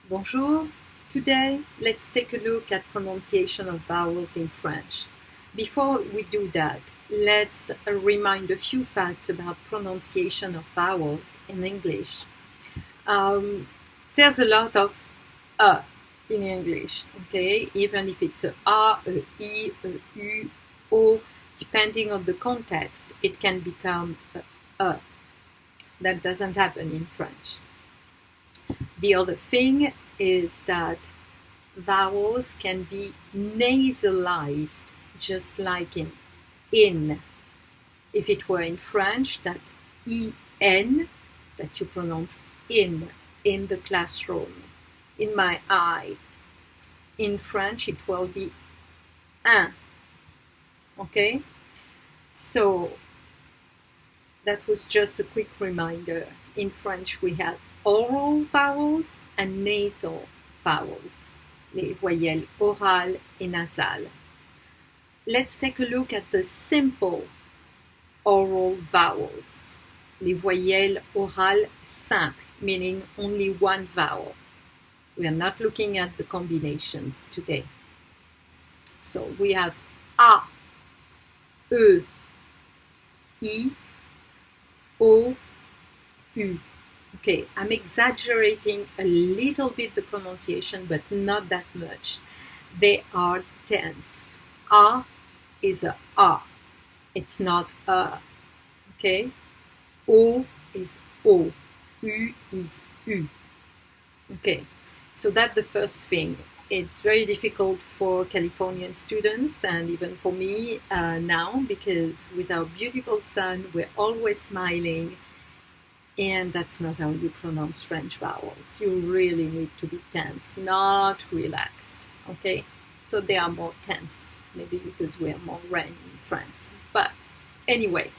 Bonjour. Today, let's take a look at pronunciation of vowels in French. Before we do that, let's remind a few facts about pronunciation of vowels in English. There's a lot of in English, okay? Even if it's a I, a U, O, depending on the context, it can become a. That doesn't happen in French. The other thing is that vowels can be nasalized, just like in. If it were in French, that en, that you pronounce in the classroom, in my eye. In French, it will be un. Okay? So, that was just a quick reminder. In French, we have oral vowels and nasal vowels, les voyelles orales et nasales. Let's take a look at the simple oral vowels, les voyelles orales simples, meaning only one vowel. We are not looking at the combinations today. So we have A, E, I, O, U. Okay, I'm exaggerating a little bit the pronunciation, but not that much. They are tense. A is a A. It's not a. Okay? O is O. U is U. Okay, so that's the first thing. It's very difficult for Californian students and even for me now, because with our beautiful son, we're always smiling. And that's not how you pronounce French vowels. You really need to be tense, not relaxed, okay? So they are more tense, maybe because we are more rain in France. But anyway,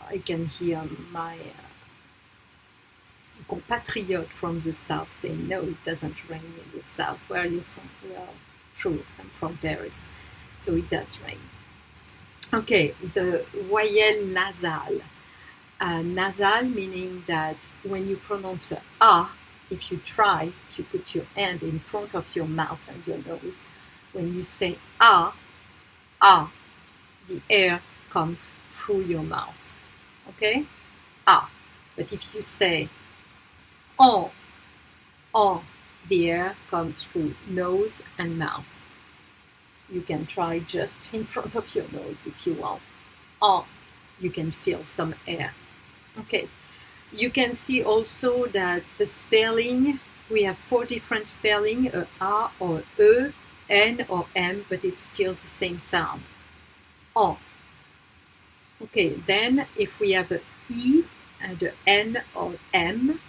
I can hear my compatriot from the south saying, no, it doesn't rain in the south. Where are you from? Well, true, I'm from Paris, so it does rain. Okay, the voyelle nasale. Nasal meaning that when you pronounce a, if you put your hand in front of your mouth and your nose, when you say a, the air comes through your mouth. Okay? A. But if you say on, the air comes through nose and mouth. You can try just in front of your nose if you want. On, you can feel some air. Okay, you can see also that the spelling, we have 4 different spelling, A or E, N or M, but it's still the same sound. En. Okay, then if we have a E and a N or M,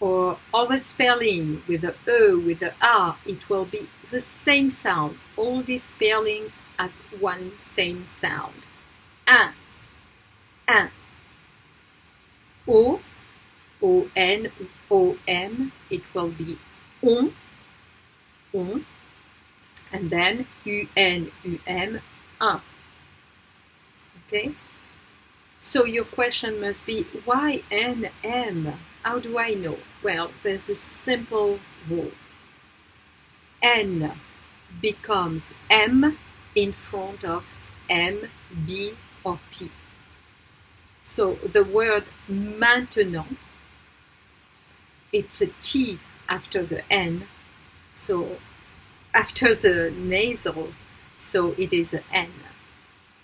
or other spelling with a E, with a A, it will be the same sound. All these spellings have one same sound. Un. O, O-N, O-M, it will be on, and then U-N, U-M, un. Okay? So your question must be, why N-M? How do I know? Well, there's a simple rule. N becomes M in front of M, B, or P. So the word maintenant, it's a T after the N, so after the nasal, so it is an N.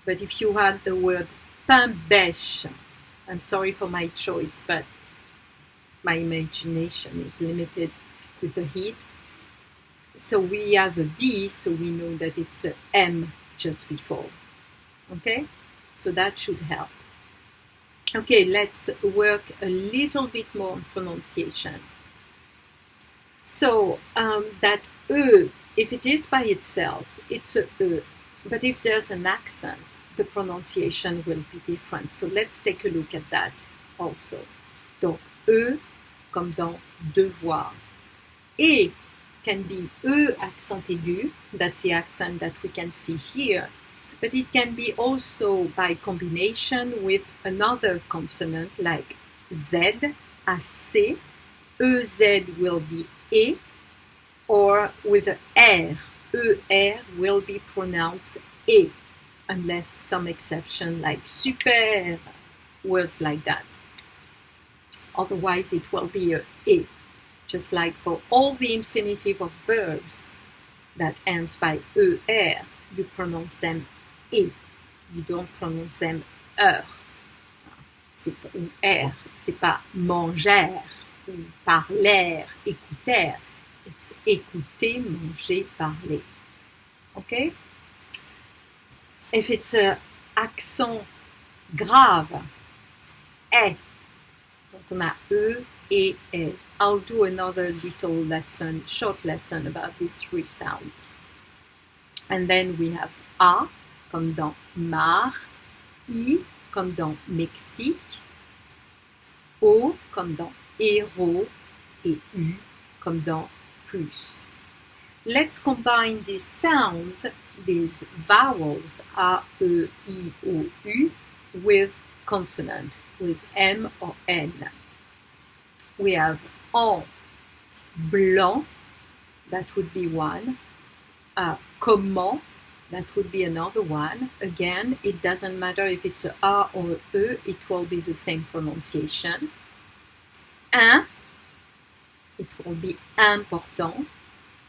But if you had the word pain bêche, I'm sorry for my choice, but my imagination is limited with the heat. So we have a B, so we know that it's a M just before. Okay? So that should help. Okay, let's work a little bit more on pronunciation. So that E, if it is by itself, it's a E. But if there's an accent, the pronunciation will be different. So let's take a look at that also. Donc, E, comme dans devoir. Et can be E accent aigu, that's the accent that we can see here. But it can be also by combination with another consonant like Z, A, C, EZ will be E, or with a R, ER will be pronounced E, unless some exception like super, words like that. Otherwise, it will be a E, just like for all the infinitive of verbs that ends by ER, you pronounce them E. You don't pronounce them ER. C'est pas ou R, c'est pas manger ou parler, écouter. It's écouter, manger, parler. Okay? If it's a accent grave, E. Donc on a E et E. I'll do another little lesson, short lesson about these three sounds. And then we have A, comme dans mar, I, comme dans Mexique, O, comme dans héros, et U, comme dans plus. Let's combine these sounds, these vowels, A, E, I, O, U, with consonant, with M or N. We have en, blanc, that would be one. Comment, that would be another one. Again, it doesn't matter if it's a A or a E, it will be the same pronunciation. Un, it will be important.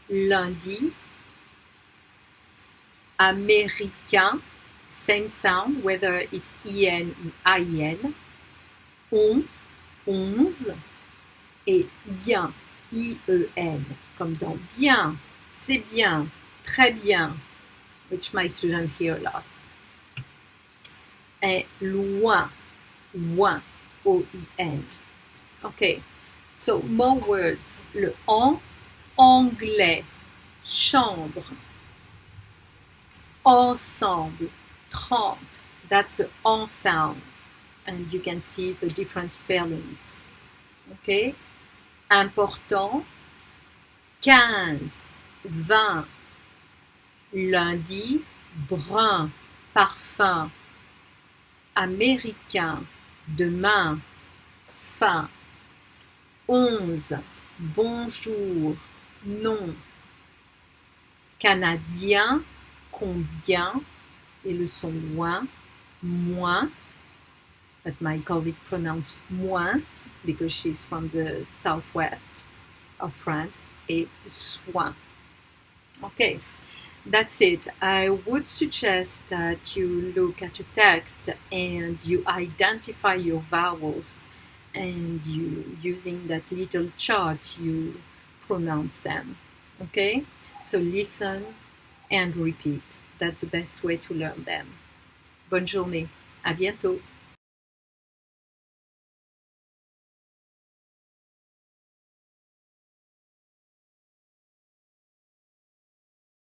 Lundi, américain, same sound, whether it's IN or IN. On, 11, et ien, IEN, comme dans bien, c'est bien, très bien, which my students hear a lot. Et loin, loin, OIN. Okay, so more words. Le en, anglais, chambre, ensemble, 30. That's the en sound. And you can see the different spellings. Okay? Important, 15, 20. Lundi, brun, parfum. Américain, demain, fin. 11, bonjour, non. Canadien, combien, et le son loin, moins, that my colleague pronounced moins because she's from the southwest of France, et soin. Okay, that's it. I would suggest that you look at a text and you identify your vowels, and you, using that little chart, you pronounce them. Okay? So listen and repeat. That's the best way to learn them. Bonne journée. À bientôt.